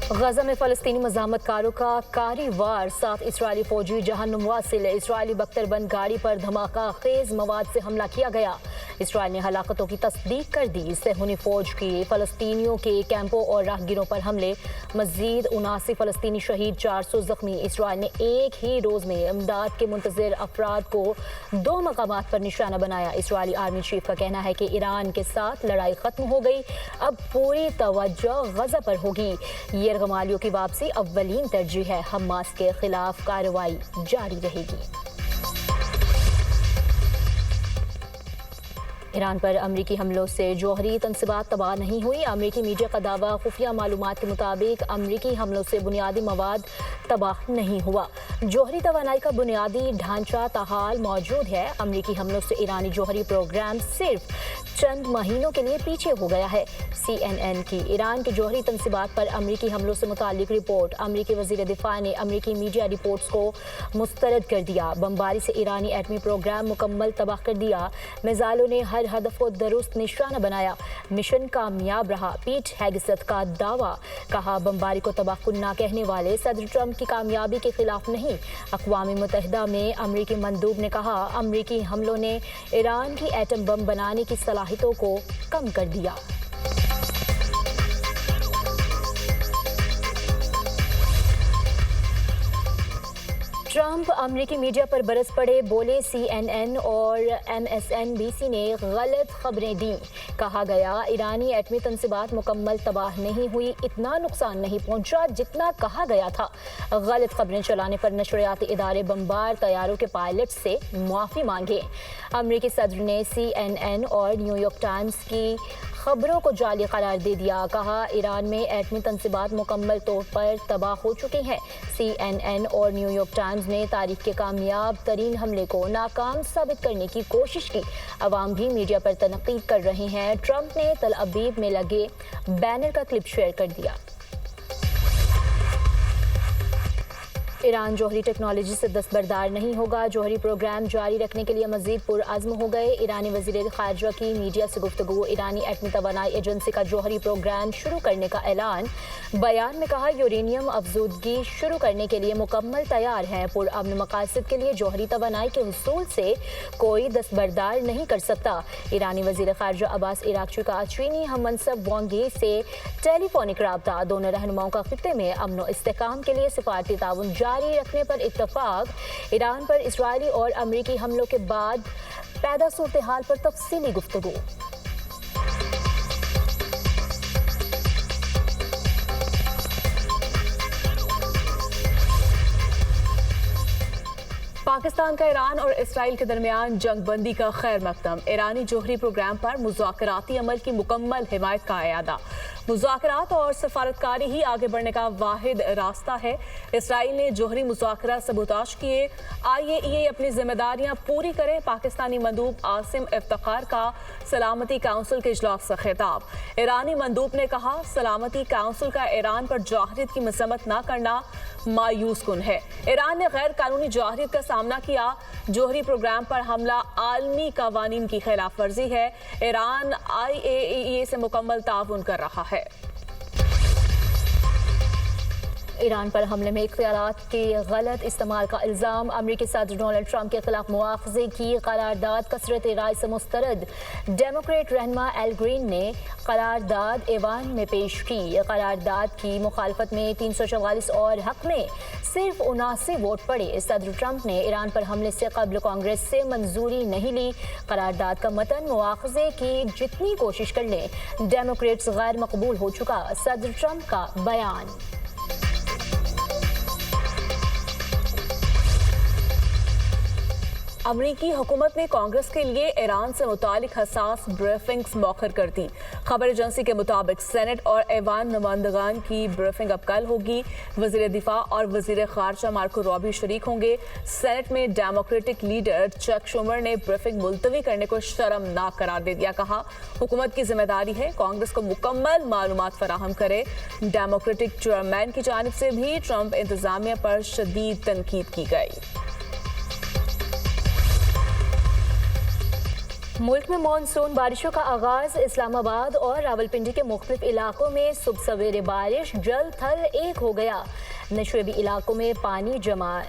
गजा में फ़लस्तीनी मज़ाहमतकारों का कारी वार 7 इसराइली फौजी जहन्नुम से इसराइली बख्तरबंद गाड़ी पर धमाका खेज मवाद से हमला किया गया। इसराइल ने हलाकतों की तस्दीक कर दी। सेहूनी फौज की फ़लस्तीनियों के कैंपों और राहगीरों पर हमले, मजीद 79 फ़लस्तीनी शहीद, 400 जख्मी। इसराइल ने एक ही रोज़ में इमदाद के मुंतज़िर अफराद को 2 मकामात पर निशाना बनाया। इसराइली आर्मी चीफ का कहना है कि ईरान के साथ लड़ाई खत्म हो गई, अब पूरी तवज्जो गजा पर होगी। यरगमालियों की वापसी अव्वलीन तरजीह है। हमास के खिलाफ कार्रवाई जारी रहेगी। ईरान पर अमरीकी हमलों से जौहरी तनसीबात तबाह नहीं हुई। अमरीकी मीडिया का दावा, खुफिया मालूमात के मुताबिक अमरीकी हमलों से बुनियादी मवाद तबाह नहीं हुआ। जौहरी तवानाई का बुनियादी ढांचा ताहाल मौजूद है। अमरीकी हमलों से ईरानी जौहरी प्रोग्राम सिर्फ चंद महीनों के लिए पीछे हो गया है। CNN की ईरान के जौहरी तनसीबात पर अमरीकी हमलों से मुतालिक रिपोर्ट, अमरीकी वज़ीर दिफा ने अमरीकी मीडिया रिपोर्ट्स को मुस्तरद कर दिया। बमबारी से ईरानी एटमी प्रोग्राम मुकम्मल तबाह कर दिया। मिसाइलों ने हर हदफ को दुरुस्त निशाना बनाया। मिशन कामयाब रहा, पीट हेगसेथ का दावा। कहा, बमबारी को तबाहकुन ना कहने वाले सदर ट्रंप की कामयाबी के खिलाफ नहीं। अक़वाम मुत्तहिदा में अमरीकी मंदूब ने कहा, अमरीकी हमलों ने ईरान की एटम बम बनाने की सलाहियतों को कम कर दिया। ट्रंप अमरीकी मीडिया पर बरस पड़े, बोले CNN और MSNBC ने गलत खबरें दी। कहा गया, ईरानी एटमी तनसीबात मुकम्मल तबाह नहीं हुई, इतना नुकसान नहीं पहुंचा जितना कहा गया था। गलत खबरें चलाने पर नशरियाती इदारे बमबार तैयारों के पायलट से मुआफ़ी मांगे। अमरीकी सदर ने CNN और न्यूयॉर्क टाइम्स की खबरों को जाली करार दे दिया। कहा, ईरान में एटमी तनसीबात मुकम्मल तौर पर तबाह हो चुके हैं। CNN और न्यूयॉर्क टाइम्स ने तारीख के कामयाब तरीन हमले को नाकाम साबित करने की कोशिश की। अवाम भी मीडिया पर तनकीद कर रहे हैं। ट्रंप ने तल अबीब में लगे बैनर का क्लिप शेयर कर दिया। ईरान जौहरी टेक्नोलॉजी से दस्तबरदार नहीं होगा। जौहरी प्रोग्राम जारी रखने के लिए मजीद पुरअज़्म हो गए। ईरानी वज़ीर ख़ारिजा की मीडिया से गुफ्तगू, ईरानी एटमी तवानाई एजेंसी का जौहरी प्रोग्राम शुरू करने का ऐलान। बयान में कहा, यूरेनियम अफजूदगी शुरू करने के लिए मुकम्मल तैयार है। पुरअमन मकासद के लिए जौहरी तवानाई के हुसूल से कोई दस्तबरदार नहीं कर सकता। ईरानी वज़ीर ख़ारिजा अब्बास इराक़ची का चीनी हममनसब वांग यी से टेलीफोनिक राब्ता। दोनों रहनुमाओं का खित्ते में अमन व इस्तेहकाम के लिए सिफारती ताउन जारी रखने पर इत्तफाक। ईरान पर इसराइली और अमरीकी हमलों के बाद पैदा सूरत हाल पर तफसीली गुफ्तगू। पाकिस्तान का ईरान और इसराइल के दरमियान जंगबंदी का खैर मकदम। ईरानी जौहरी प्रोग्राम पर मुज़ाकराती अमल की मुकम्मल हिमायत का अयादा। मुज़ाकरात और सफारतकारी ही आगे बढ़ने का वाहिद रास्ता है। इसराइल ने जौहरी मुज़ाकरात सबूताज किए। IAEA अपनी जिम्मेदारियां पूरी करे। पाकिस्तानी मंदूब आसिम इफ्तिखार का सलामती काउंसिल के इजलास से खिताब। ईरानी मंदूब ने कहा, सलामती काउंसिल का ईरान पर जाहरियत की मसम्मत न करना मायूस कुन है। ईरान ने गैर कानूनी जाहरियत का सामना किया। जौहरी प्रोग्राम पर हमला आलमी कवानीन की खिलाफ वर्जी है। ईरान IAEA से मुकम्मल ताउन कर रहा है। ईरान पर हमले में इख्तियारात के गलत इस्तेमाल का इल्ज़ाम। अमरीकी सदर डोनाल्ड ट्रंप के खिलाफ मुआवजे की करारदाद कसरत राय से मुस्तरद। डेमोक्रेट रहनुमा एल ग्रीन ने करारदाद ऐवान में पेश की। करारदाद की मुखालफत में 344 और हक में सिर्फ 79 वोट पड़े। सदर ट्रंप ने ईरान पर हमले से कबल कांग्रेस से मंजूरी नहीं ली। करारदाद का मतन, मुआवजे की जितनी कोशिश कर लें, डेमोक्रेट्स गैर मकबूल हो चुका। सदर ट्रंप का बयान। अमरीकी हुकूमत ने कांग्रेस के लिए ईरान से मुतालिक हसास ब्रीफिंग्स मौखर कर दी। खबर एजेंसी के मुताबिक सेनेट और ऐवान नुमाइंदगान की ब्रीफिंग अब कल होगी। वज़ीर दिफा और वज़ीर ख़ारिजा मार्को रूबियो शरीक होंगे। सेनेट में डेमोक्रेटिक लीडर चक शूमर ने ब्रीफिंग मुलतवी करने को शर्मनाक करार दे दिया। कहा, हुकूमत की जिम्मेदारी है कांग्रेस को मुकम्मल मालूमात फराहम करे। डेमोक्रेटिक चेयरमैन की जानिब से भी ट्रंप इंतजामिया पर शदीद तनकीद की गई। मुल्क में मानसून बारिशों का आगाज। इस्लामाबाद और रावलपिंडी के मुख्तलिफ इलाकों में सुबह सवेरे बारिश, जल थल एक हो गया। नशेबी इलाकों में पानी जमा,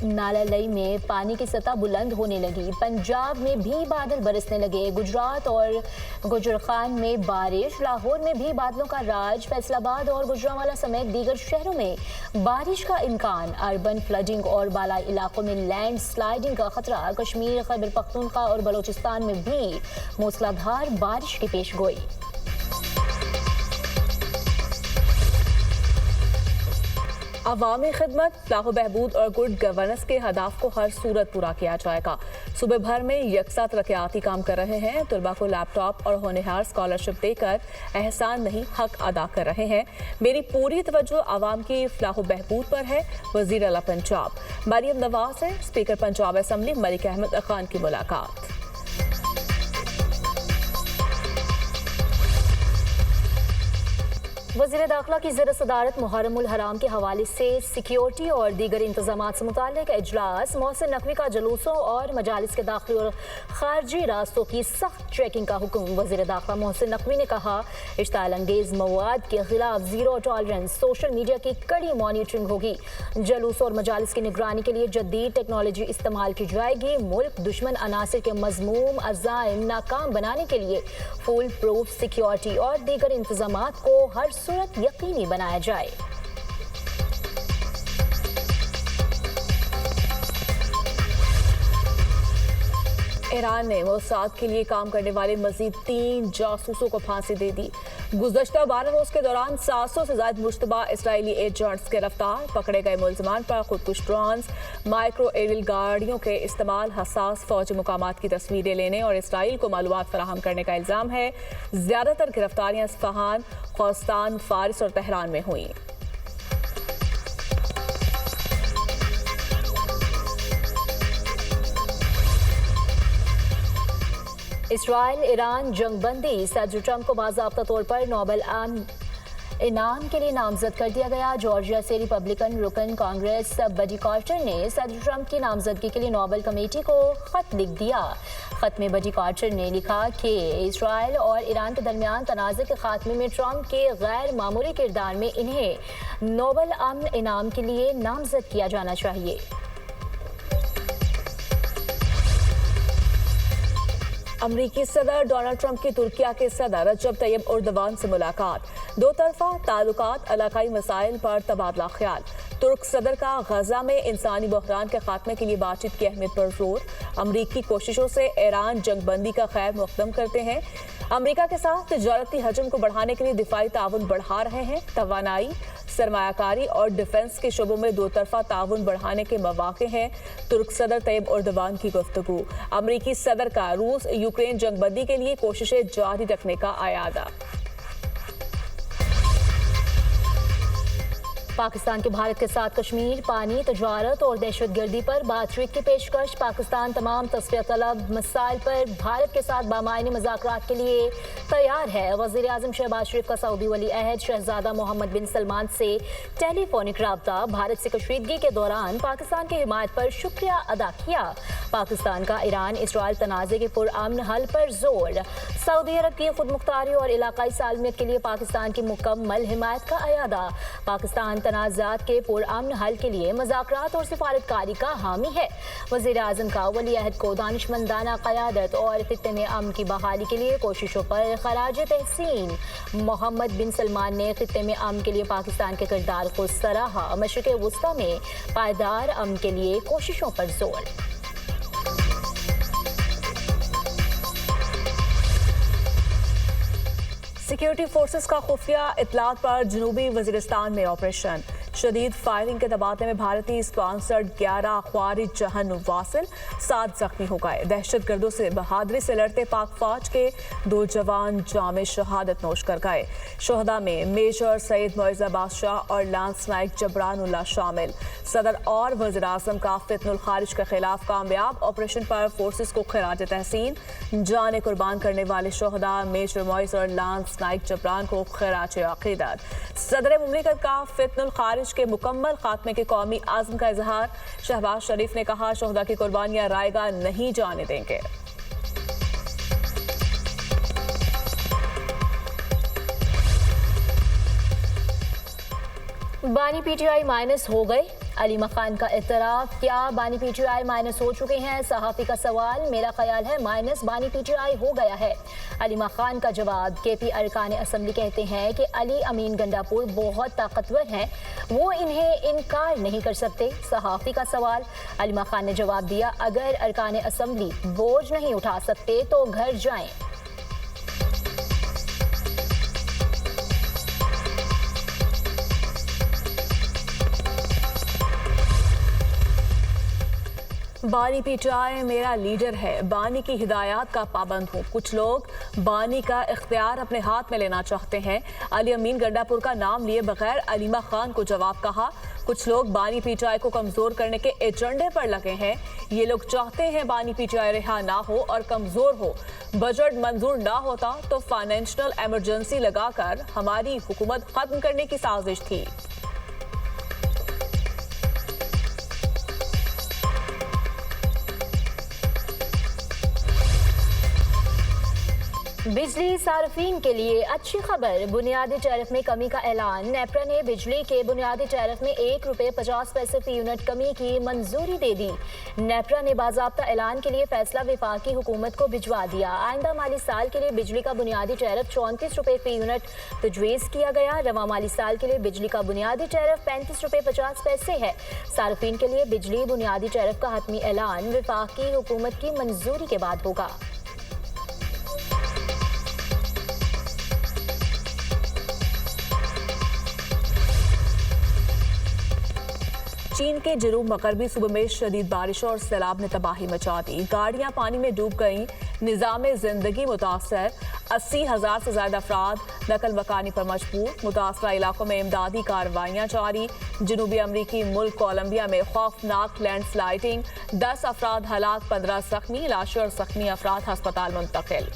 नाला लई में पानी की सतह बुलंद होने लगी। पंजाब में भी बादल बरसने लगे। गुजरात और गुजरखान में बारिश, लाहौर में भी बादलों का राज। फैसलाबाद और गुजरांवाला समेत दीगर शहरों में बारिश का इम्कान। अर्बन फ्लडिंग और बालाई इलाकों में लैंड स्लाइडिंग का खतरा। कश्मीर, खैबर पख्तूनख्वा और बलोचिस्तान में भी मूसलाधार बारिश की पेशगोई। अवामी खिदमत, फलाह बहबूद और गुड गवर्नेंस के हदाफ को हर सूरत पूरा किया जाएगा। सूबे भर में यकसा तरक्याती काम कर रहे हैं। तलबा को लैपटॉप और होनहार स्कॉलरशिप देकर एहसान नहीं हक अदा कर रहे हैं। मेरी पूरी तवज्जो आवाम की फलाह बहबूद पर है। वजीर आला पंजाब मरियम नवाज से स्पीकर पंजाब असम्बली मलिक अहमद खान की मुलाकात। वज़ीर दाखिला की ज़ेर सदारत मुहर्रम उल हराम के हवाले से सिक्योरिटी और दीगर इंतजामात से मुताल्लिक़ इजलास। मोहसिन नकवी का जुलूसों और मजालिस के दाखिली और खारजी रास्तों की सख्त चेकिंग का हुक्म। वज़ीर दाखिला मोहसिन नकवी ने कहा, इश्ताल अंगेज़ मवाद के खिलाफ ज़ीरो टॉलरेंस, सोशल मीडिया की कड़ी मॉनिटरिंग होगी। जुलूस और मजालिस की निगरानी के लिए जदीद टेक्नोलॉजी इस्तेमाल की जाएगी। मुल्क दुश्मन अनासिर के मज़मूम अज़ाइम नाकाम बनाने के लिए फुल प्रूफ सिक्योरिटी और दीगर इंतजामात को हर सूरत यकीनी बनाया जाए। ईरान ने मोसाद के लिए काम करने वाले मजीद 3 जासूसों को फांसी दे दी। गुज़श्ता 12 रोज के दौरान 700 से ज्यादा मुश्तबा इसराइली एजेंट्स गिरफ्तार। पकड़े गए मुल्ज़मान पर खुदकुश ड्रोन्स, माइक्रो एरियल गाड़ियों के इस्तेमाल, हसास फौजी मुकामात की तस्वीरें लेने और इसराइल को मालूमात फराहम करने का इल्ज़ाम है। ज्यादातर गिरफ्तारियां इस्फहान, खोस्तान, फारिस और तेहरान में हुई। इसराइल ईरान जंगबंदी। सदर ट्रंप को बाज़ाब्ता तौर पर नोबेल इनाम के लिए नामजद कर दिया गया। जॉर्जिया से रिपब्लिकन रुकन कांग्रेस बडी कार्टर ने सदर ट्रंप की नामजदगी के लिए नोबेल कमेटी को खत लिख दिया। खत में बडी कार्टर ने लिखा कि इसराइल और ईरान के दरमियान तनाज़े के खात्मे में ट्रंप के गैर मामूली किरदार में इन्हें नोबेल अमन इनाम के लिए नामजद किया जाना चाहिए। अमरीकी सदर डोनाल्ड ट्रंप की तुर्किया के सदर रजब तैयब एर्दोगान से मुलाकात। दो तरफा ताल्लुकात, इलाकाई मसाइल पर तबादला ख्याल। तुर्क सदर का गजा में इंसानी बहरान के खात्मे के लिए बातचीत की अहमियत पर जोर। अमरीकी कोशिशों से ईरान जंगबंदी का खैर मुक़द्दम करते हैं। अमरीका के साथ तिजारती हजम को बढ़ाने के लिए दिफाई ताउन बढ़ा रहे हैं। तवानाई, सरमायाकारी और डिफेंस के शोबों में दो तरफा ताउन बढ़ाने के मौके हैं। तुर्क सदर तैयब एर्दोगान की गुफ्तगू। अमरीकी सदर का रूस यूक्रेन जंगबंदी के लिए कोशिशें जारी रखने का आयादा। पाकिस्तान के भारत के साथ कश्मीर, पानी, तजारत और दहशतगर्दी पर बातचीत की पेशकश। पाकिस्तान तमाम तस्फिया तलब मसाइल पर भारत के साथ बामायने मुज़ाकरात के लिए तैयार है। वज़ीर आज़म शहबाज शरीफ का सऊदी वली अहद शहजादा मोहम्मद बिन सलमान से टेलीफोनिक राब्ता। भारत से कशीदगी के दौरान पाकिस्तान की हिमायत पर शुक्रिया अदा किया। पाकिस्तान का ईरान इसराइल तनाज़े के पुरअमन हल पर जोर। सऊदी अरब की खुद मुख्तारी और इलाकाई सालमियत के लिए पाकिस्तान की मुकम्मल हिमायत का अयादा। पाकिस्तान तनाज़ात के पुरअमन हल के लिए मुज़ाकरात और सिफारतकारी का हामी है। वज़ीर आज़म का वली अहद को दानिशमंदाना क़यादत और खित्ते में अमन की बहाली के लिए कोशिशों पर खराज तहसीन। मोहम्मद बिन सलमान ने खित्ते में अमन के लिए पाकिस्तान के किरदार को सराहा। मशरिक़ वुस्ता में पायदार अमन के लिए कोशिशों पर जोर। सिक्योरिटी फोर्सेस का खुफिया इतलात पर जनूबी वजीरिस्तान में ऑपरेशन। शदीद फायरिंग के तबादले में भारतीय स्पॉन्सर्ड 11 ख्वारिज जहन वासिल, 7 जख्मी हो गए। दहशत गर्दों से बहादुरी से लड़ते पाक फौज के 2 जवान जामे शहादत नोश कर गए। शोहदा में मेजर सईद मोइज़ा बादशाह और लांस नाइक जबरानुल्लाह शामिल। सदर और वज़ीर आज़म का फितनुल खारिज के खिलाफ कामयाब ऑपरेशन पर फोर्सेस को खिराज तहसीन। जाने कुर्बान करने वाले शोहदा मेजर मोइज़ और लांस नाइक जबरान को खिराज अक़ीदत। सदर मुमलिकत का फितनुल खारिज के मुकम्मल खात्मे के कौमी आज़म का इजहार। शहबाज शरीफ ने कहा, शोहदा की कुर्बानियां रायगा नहीं जाने देंगे। बानी पीटीआई माइनस हो गए, अलीमा खान का इतराफ। क्या बानी पीटीआई माइनस हो चुके हैं? सहाफी का सवाल। मेरा ख्याल है माइनस बानी पीटीआई हो गया है। अलीमा खान का जवाब। केपी अरकान असम्बली कहते हैं कि अली अमीन गंडापुर बहुत ताकतवर हैं, वो इन्हें इनकार नहीं कर सकते। सहाफी का सवाल। अलीमा खान ने जवाब दिया, अगर अरकान असम्बली बोझ नहीं उठा सकते तो घर जाएं। बानी पीटीआई मेरा लीडर है, बानी की हिदायत का पाबंद हूँ। कुछ लोग बानी का इख्तियार अपने हाथ में लेना चाहते हैं। अली अमीन गंडापुर का नाम लिए बगैर अलीमा खान को जवाब कहा। कुछ लोग बानी पीटीआई को कमजोर करने के एजेंडे पर लगे हैं। ये लोग चाहते हैं बानी पीटीआई रिहा ना हो और कमजोर हो। बजट मंजूर ना होता तो फाइनेंशियल इमरजेंसी लगाकर हमारी हुकूमत खत्म करने की साजिश थी। बिजली सार्फिन के लिए अच्छी खबर। बुनियादी टैरिफ में कमी का ऐलान। नेपरा ने बिजली के बुनियादी टैरिफ में ₹1.50 फी यूनिट कमी की मंजूरी दे दी। नेपरा ने बाज़ाब्ता ऐलान के लिए फैसला वफाकी हुकूमत को भिजवा दिया। आइंदा माली साल के लिए बिजली का बुनियादी टैरिफ ₹34 फी यूनिट तजवीज़ किया गया। रवा माली साल के लिए बिजली का बुनियादी टैरिफ ₹35.50 है। सार्फिन के लिए बिजली बुनियादी टैरिफ का हतमी ऐलान वफाकी हुकूमत की मंजूरी के बाद होगा। चीन के जनूब मगरबी सूबे में शदीद बारिश और सैलाब ने तबाही मचा दी। गाड़ियां पानी में डूब गईं, निज़ाम जिंदगी मुतासर। 80,000 से ज्यादा अफराद नकल मकानी पर मजबूर। मुतासरा इलाकों में इमदादी कार्रवाइयां जारी। जनूबी अमरीकी मुल्क कोलंबिया में खौफनाक लैंडस्लाइडिंग, 10 अफराद हलाक, 15 जख्मी। लाशें और जख्मी अफराद अस्पताल मुंतकिल।